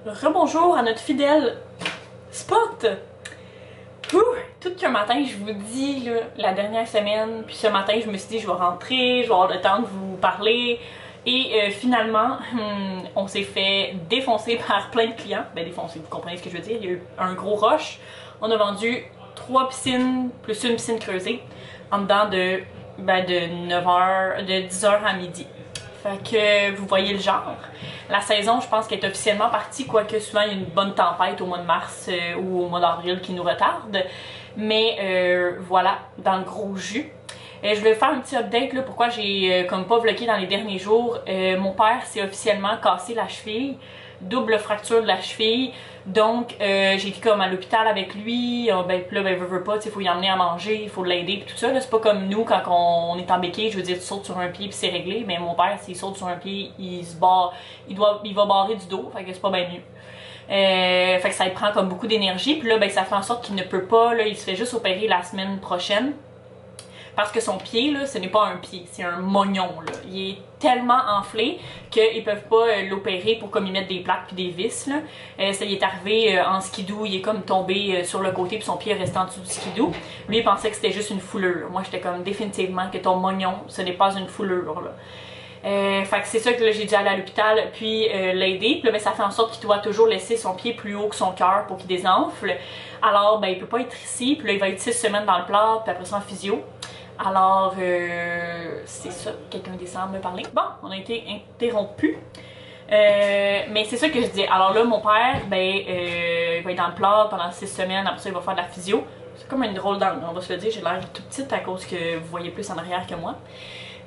Rebonjour à notre fidèle spot! Tout qu'un matin, je vous dis, là, la dernière semaine, puis ce matin, je me suis dit, je vais rentrer, je vais avoir le temps de vous parler. Et finalement, on s'est fait défoncer par plein de clients. Ben défoncer, vous comprenez ce que je veux dire. Il y a eu un gros rush. On a vendu 3 piscines plus une piscine creusée en dedans de 9h, de 10h à midi. Fait que vous voyez le genre. La saison, je pense qu'elle est officiellement partie, quoique souvent il y a une bonne tempête au mois de mars ou au mois d'avril qui nous retarde. Mais voilà, dans le gros jus. Je voulais faire un petit update là, pourquoi j'ai comme pas vlogué dans les derniers jours. Mon père s'est officiellement cassé la cheville, double fracture de la cheville. Donc j'ai été comme à l'hôpital avec lui. Veut pas, il faut y emmener à manger, il faut l'aider pis tout ça. C'est pas comme nous quand on est en béquille, je veux dire tu sautes sur un pied puis c'est réglé. Mais mon père, s'il saute sur un pied, il se barre, il va barrer du dos, fait que c'est pas bien mieux. Fait que ça lui prend comme beaucoup d'énergie. Puis là, ça fait en sorte qu'il ne peut pas, là, il se fait juste opérer la semaine prochaine. Parce que son pied, là, ce n'est pas un pied, c'est un mognon, là. Il est tellement enflé qu'ils peuvent pas l'opérer pour comme y mettre des plaques puis des vis, là. Ça lui est arrivé en skidoo, il est comme tombé sur le côté puis son pied est resté en dessous du skidoo. Lui, il pensait que c'était juste une foulure. Moi, j'étais comme définitivement que ton mognon, ce n'est pas une foulure, là. Fait que c'est ça que j'ai dû aller à l'hôpital puis l'aider. Puis là, ça fait en sorte qu'il doit toujours laisser son pied plus haut que son cœur pour qu'il désenfle. Alors, il peut pas être ici. Puis là, il va être 6 semaines dans le plat, puis après ça en physio. Alors, c'est ça, quelqu'un descend me parler. Bon, on a été interrompu. Mais c'est ça que je dis. Alors là, mon père, il va être dans le plat pendant 6 semaines. Après ça, il va faire de la physio. C'est comme une drôle d'angle, on va se le dire. J'ai l'air tout petite à cause que vous voyez plus en arrière que moi.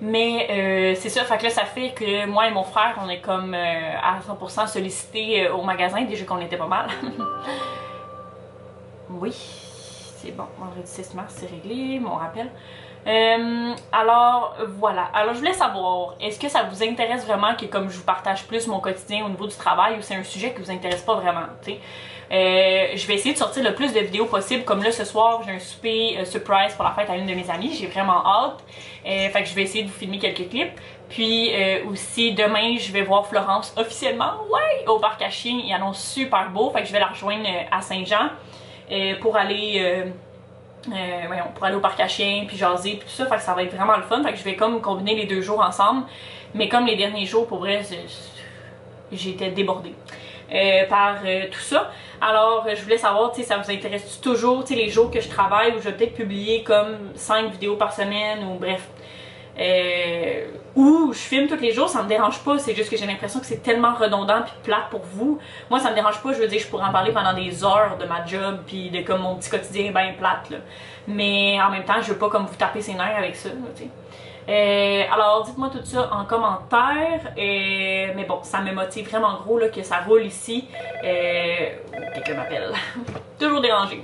Mais c'est ça, fait que là, ça fait que moi et mon frère, on est comme à 100% sollicités au magasin, déjà qu'on était pas mal. Oui, c'est bon, vendredi 6 mars, c'est réglé, mon rappel. Alors voilà, alors je voulais savoir, est-ce que ça vous intéresse vraiment que comme je vous partage plus mon quotidien au niveau du travail ou c'est un sujet qui vous intéresse pas vraiment, tu sais? Je vais essayer de sortir le plus de vidéos possible, comme là ce soir j'ai un souper surprise pour la fête à une de mes amies, j'ai vraiment hâte, fait que je vais essayer de vous filmer quelques clips. Puis aussi demain je vais voir Florence officiellement, ouais, au parc à chiens, il annonce super beau, fait que je vais la rejoindre à Saint-Jean pour aller pour aller au parc à chiens, puis jaser, puis tout ça, fait que ça va être vraiment le fun, fait que je vais comme combiner les 2 jours ensemble, mais comme les derniers jours, pour vrai, j'étais débordée par tout ça. Alors, je voulais savoir, tu sais, ça vous intéresse toujours, tu sais, les jours que je travaille, où je vais peut-être publier comme 5 vidéos par semaine, ou bref. Ou je filme tous les jours, ça me dérange pas, c'est juste que j'ai l'impression que c'est tellement redondant puis plate pour vous. Moi ça me dérange pas, je veux dire je pourrais en parler pendant des heures de ma job puis de comme mon petit quotidien bien plate là. Mais en même temps je veux pas comme vous taper ses nerfs avec ça, tu sais. Alors dites-moi tout ça en commentaire, mais bon ça me motive vraiment gros là, que ça roule ici. Quelqu'un m'appelle. Toujours dérangé.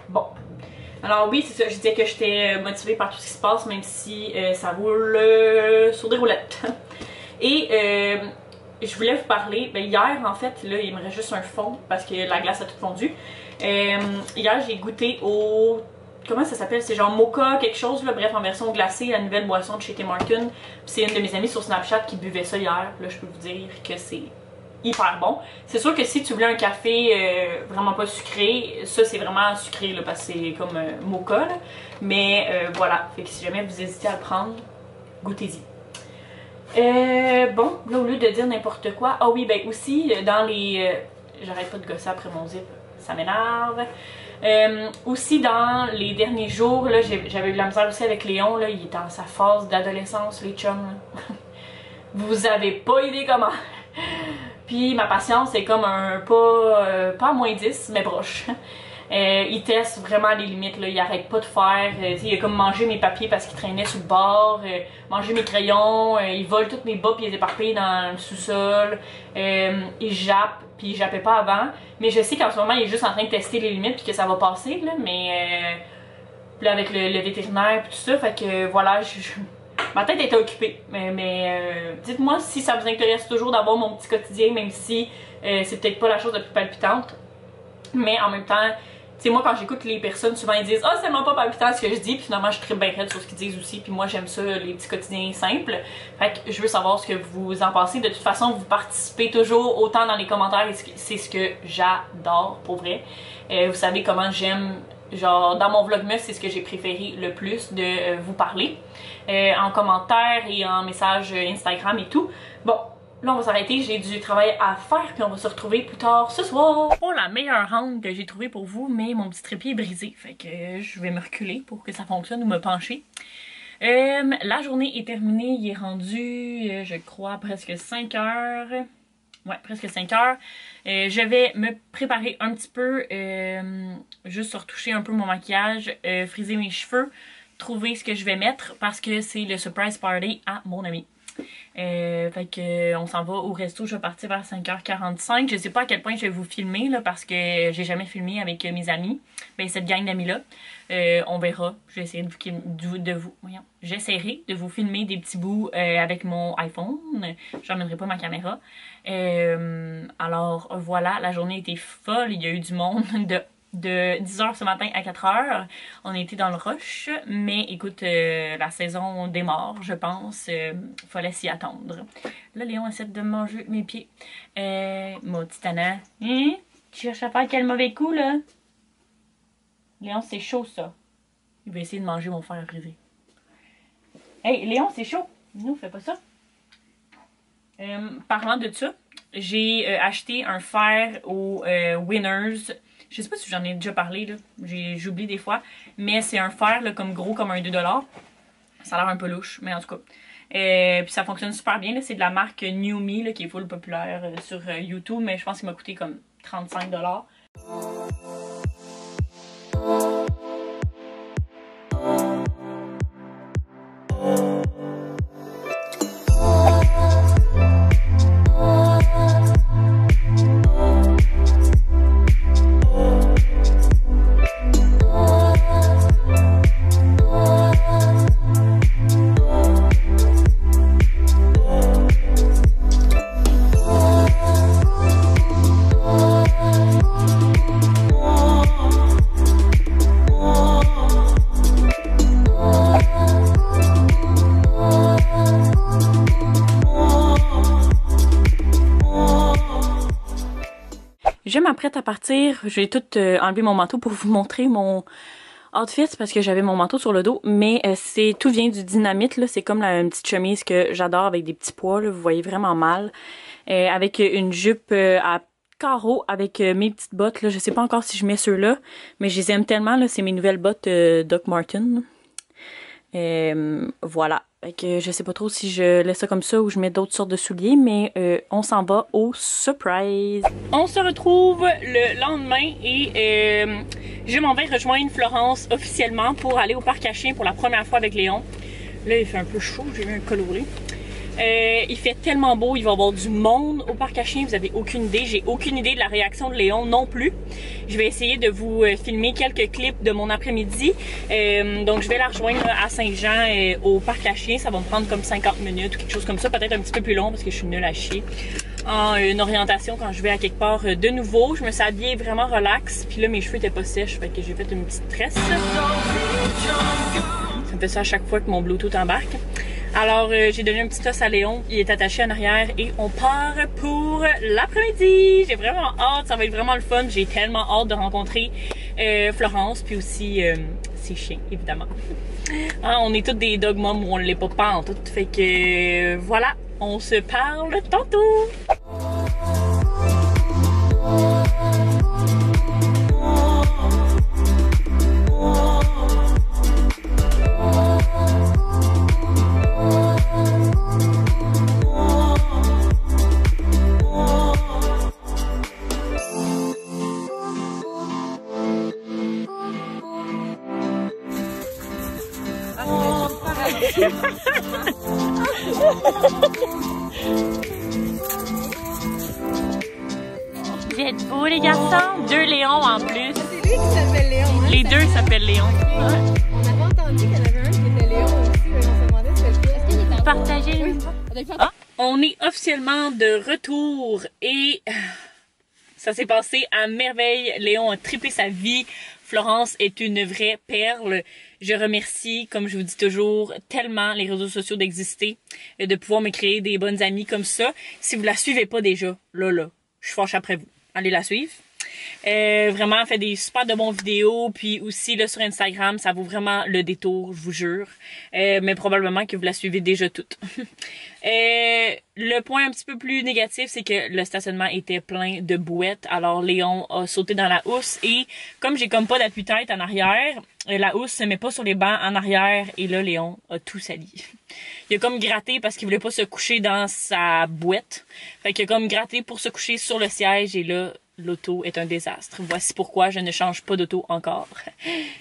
Bon. Alors oui, c'est ça, je disais que j'étais motivée par tout ce qui se passe, même si ça roule sur des roulettes. Et je voulais vous parler, hier en fait, là il me reste juste un fond parce que la glace a tout fondu. Hier j'ai goûté au... Comment ça s'appelle? C'est genre mocha quelque chose, là, bref en version glacée, la nouvelle boisson de chez Tim Hortons. C'est une de mes amies sur Snapchat qui buvait ça hier, là je peux vous dire que c'est hyper bon. C'est sûr que si tu voulais un café vraiment pas sucré, ça c'est vraiment sucré là, parce que c'est comme mocha là. Mais voilà, fait que si jamais vous hésitez à le prendre, goûtez-y. Bon, là au lieu de dire n'importe quoi, ah oui, aussi dans les... j'arrête pas de gosser après mon zip, ça m'énerve. Aussi dans les derniers jours, là j'avais eu de la misère aussi avec Léon, là, il est dans sa phase d'adolescence, les chums. Vous avez pas idée comment. Puis ma patience est comme un pas à -10, mais proche. Il teste vraiment les limites, là. Il arrête pas de faire. Il a comme mangé mes papiers parce qu'il traînait sur le bord, mangé mes crayons, il vole tous mes bas puis il les éparpille dans le sous-sol. Il jappe, puis il jappait pas avant. Mais je sais qu'en ce moment il est juste en train de tester les limites puis que ça va passer, là. Mais là avec le vétérinaire puis tout ça, fait que voilà, ma tête était occupée, mais dites-moi si ça vous intéresse toujours d'avoir mon petit quotidien, même si c'est peut-être pas la chose la plus palpitante. Mais en même temps, sais, moi, quand j'écoute les personnes, souvent ils disent « Ah, c'est tellement pas palpitant ce que je dis », puis finalement, je tripe bien raide sur ce qu'ils disent aussi, puis moi, j'aime ça, les petits quotidiens simples. Fait que je veux savoir ce que vous en pensez. De toute façon, vous participez toujours autant dans les commentaires, et c'est ce que j'adore, pour vrai. Vous savez comment j'aime, genre, dans mon vlogmas, c'est ce que j'ai préféré le plus, de vous parler, en commentaire et en message Instagram et tout. Bon. Là, on va s'arrêter, j'ai du travail à faire, puis on va se retrouver plus tard ce soir. Pour la meilleure angle que j'ai trouvée pour vous, mais mon petit trépied est brisé, fait que je vais me reculer pour que ça fonctionne ou me pencher. La journée est terminée, il est rendu, je crois, presque 5 heures. Ouais, presque 5 heures. Je vais me préparer un petit peu, juste retoucher un peu mon maquillage, friser mes cheveux, trouver ce que je vais mettre parce que c'est le surprise party à mon ami. Fait que on s'en va au resto, je vais partir vers 5h45. Je sais pas à quel point je vais vous filmer là, parce que j'ai jamais filmé avec mes amis. Ben cette gang d'amis là. On verra. Je vais essayer j'essaierai de vous filmer des petits bouts avec mon iPhone. J'emmènerai pas ma caméra. Alors voilà, la journée était folle. Il y a eu du monde de 10h ce matin à 4h. On était dans le rush, mais écoute, la saison démarre, je pense. Fallait s'y attendre. Là, Léon essaie de manger mes pieds. Mon petit Anna. Hein? Tu cherches à faire quel mauvais coup, là? Léon, c'est chaud, ça. Il va essayer de manger mon fer brisé. Hey, Léon, c'est chaud. Non, fais pas ça. Parlant de ça, j'ai acheté un fer au Winners. Je sais pas si j'en ai déjà parlé, là. J'oublie des fois. Mais c'est un fer là, comme gros comme un 2$. Ça a l'air un peu louche, mais en tout cas. Puis ça fonctionne super bien. C'est de la marque New Me là, qui est full populaire sur YouTube. Mais je pense qu'il m'a coûté comme 35$. Je m'apprête à partir. J'ai tout enlevé mon manteau pour vous montrer mon outfit parce que j'avais mon manteau sur le dos. Mais tout vient du Dynamite. C'est comme une petite chemise que j'adore avec des petits pois. Là, vous voyez vraiment mal. Avec une jupe à carreaux avec mes petites bottes. Là. Je sais pas encore si je mets ceux-là. Mais je les aime tellement. C'est mes nouvelles bottes Doc Martens. Voilà. Fait que je sais pas trop si je laisse ça comme ça ou je mets d'autres sortes de souliers, mais on s'en va au surprise. On se retrouve le lendemain et je m'en vais rejoindre Florence officiellement pour aller au parc à chiens pour la première fois avec Léon. Là, il fait un peu chaud, j'ai mis un col roulé. Il fait tellement beau, il va y avoir du monde au parc à chiens, vous avez aucune idée. J'ai aucune idée de la réaction de Léon non plus. Je vais essayer de vous filmer quelques clips de mon après-midi. Donc je vais la rejoindre à Saint-Jean au parc à chiens. Ça va me prendre comme 50 minutes ou quelque chose comme ça, peut-être un petit peu plus long parce que je suis nulle à chier. En orientation quand je vais à quelque part de nouveau. Je me suis habillée vraiment relax. Puis là mes cheveux étaient pas sèches, fait que j'ai fait une petite tresse. Ça me fait ça à chaque fois que mon Bluetooth embarque. Alors, j'ai donné un petit os à Léon, il est attaché en arrière et on part pour l'après-midi. J'ai vraiment hâte, ça va être vraiment le fun. J'ai tellement hâte de rencontrer Florence, puis aussi ses chiens, évidemment. Hein, on est toutes des dog moms où on l'est pas en tout. Fait que voilà, on se parle tantôt. Vous êtes beaux les garçons, 2 Léons en plus. C'est lui qui s'appelle Léon. Hein, les deux s'appellent Léon. Okay. Ouais. On avait entendu qu'il y en avait un qui était Léon aussi, mais on se demandait si c'était lequel. Est-ce qu'il est en Partagez. Oui. Ah. On est officiellement de retour et Ça s'est passé à merveille. Léon a trippé sa vie. Florence est une vraie perle. Je remercie, comme je vous dis toujours, tellement les réseaux sociaux d'exister, de pouvoir me créer des bonnes amies comme ça. Si vous la suivez pas déjà, là, je fâche après vous. Allez la suivre. Vraiment, elle fait des super de bons vidéos, puis aussi là sur Instagram, ça vaut vraiment le détour, je vous jure. Mais probablement que vous la suivez déjà toutes. Le point un petit peu plus négatif, c'est que le stationnement était plein de bouettes. Alors Léon a sauté dans la housse et comme j'ai comme pas d'appui-tête en arrière, la housse se met pas sur les bancs en arrière et là Léon a tout sali. Il a comme gratté parce qu'il voulait pas se coucher dans sa bouette. Fait qu'il a comme gratté pour se coucher sur le siège et là l'auto est un désastre. Voici pourquoi je ne change pas d'auto encore.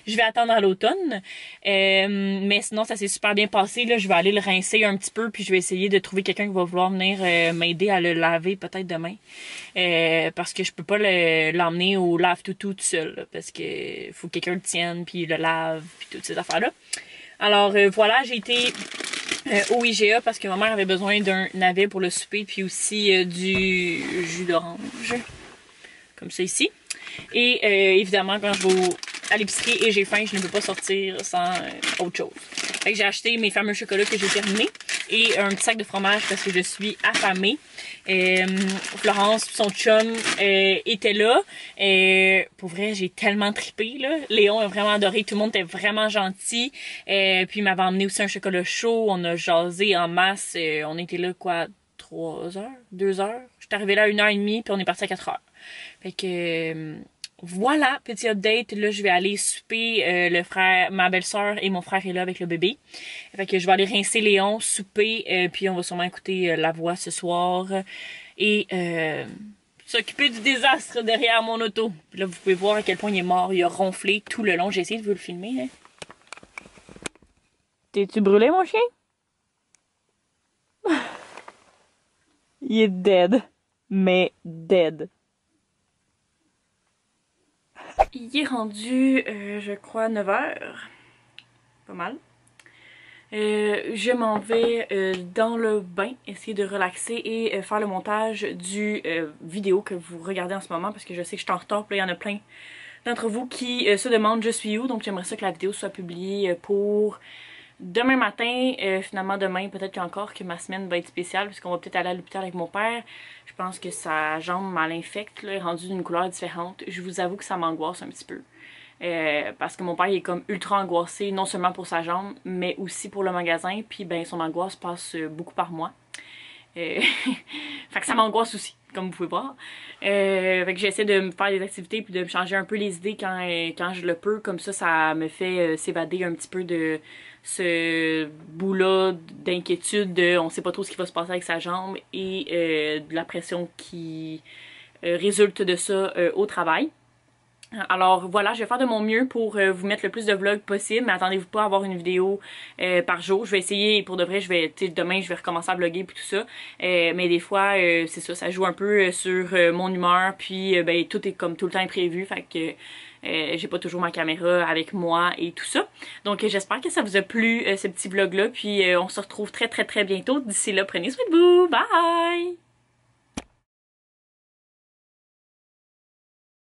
Je vais attendre à l'automne. Mais sinon, ça s'est super bien passé. Là, je vais aller le rincer un petit peu, puis je vais essayer de trouver quelqu'un qui va vouloir venir m'aider à le laver peut-être demain. Parce que je peux pas l'emmener au lave-toutou tout seul. Là, parce que faut que quelqu'un le tienne, puis le lave, puis toutes ces affaires-là. Alors voilà, j'ai été au IGA parce que ma mère avait besoin d'un navet pour le souper, puis aussi du jus d'orange. Comme ça ici. Et évidemment, quand je vais à l'épicerie et j'ai faim, je ne peux pas sortir sans autre chose. Fait que j'ai acheté mes fameux chocolats que j'ai terminés et un petit sac de fromage parce que je suis affamée. Florence, son chum, était là. Pour vrai, j'ai tellement trippé, là. Léon a vraiment adoré. Tout le monde était vraiment gentil. Puis il m'avait emmené aussi un chocolat chaud. On a jasé en masse. On était là, quoi, 3 heures? 2 heures? J'étais arrivée là à 1h30 puis on est parti à 4 heures. Fait que voilà, petit update. Là, je vais aller souper. Ma belle-sœur et mon frère est là avec le bébé. Fait que je vais aller rincer Léon, souper, puis on va sûrement écouter La Voix ce soir. Et s'occuper du désastre derrière mon auto. Puis là, vous pouvez voir à quel point il est mort. Il a ronflé tout le long. J'ai essayé de vous le filmer. Hein. T'es-tu brûlé, mon chien? Il est dead. Mais dead. Il est rendu, je crois, 9h. Pas mal. Je m'en vais dans le bain, essayer de relaxer et faire le montage du vidéo que vous regardez en ce moment parce que je sais que je suis en retard. Puis là, il y en a plein d'entre vous qui se demandent je suis où. Donc j'aimerais ça que la vidéo soit publiée pour demain matin. Finalement demain, peut-être qu'encore que ma semaine va être spéciale parce qu'on va peut-être aller à l'hôpital avec mon père. Je pense que sa jambe mal infecte là, est rendue d'une couleur différente. Je vous avoue que ça m'angoisse un petit peu. Parce que mon père il est comme ultra angoissé, non seulement pour sa jambe, mais aussi pour le magasin. Puis ben son angoisse passe beaucoup par moi. Fait que ça m'angoisse aussi, comme vous pouvez voir. Fait que j'essaie de me faire des activités puis de me changer un peu les idées quand je le peux. Comme ça me fait s'évader un petit peu de ce bout-là d'inquiétude de on sait pas trop ce qui va se passer avec sa jambe et de la pression qui résulte de ça au travail. Alors voilà, je vais faire de mon mieux pour vous mettre le plus de vlogs possible, mais attendez-vous pas à avoir une vidéo par jour. Je vais essayer, pour de vrai, demain je vais recommencer à vlogger puis tout ça. Mais des fois, c'est ça joue un peu sur mon humeur, puis ben tout est comme tout le temps imprévu, fait que j'ai pas toujours ma caméra avec moi et tout ça. Donc j'espère que ça vous a plu ce petit vlog là, puis on se retrouve très très très bientôt. D'ici là, prenez soin de vous, bye!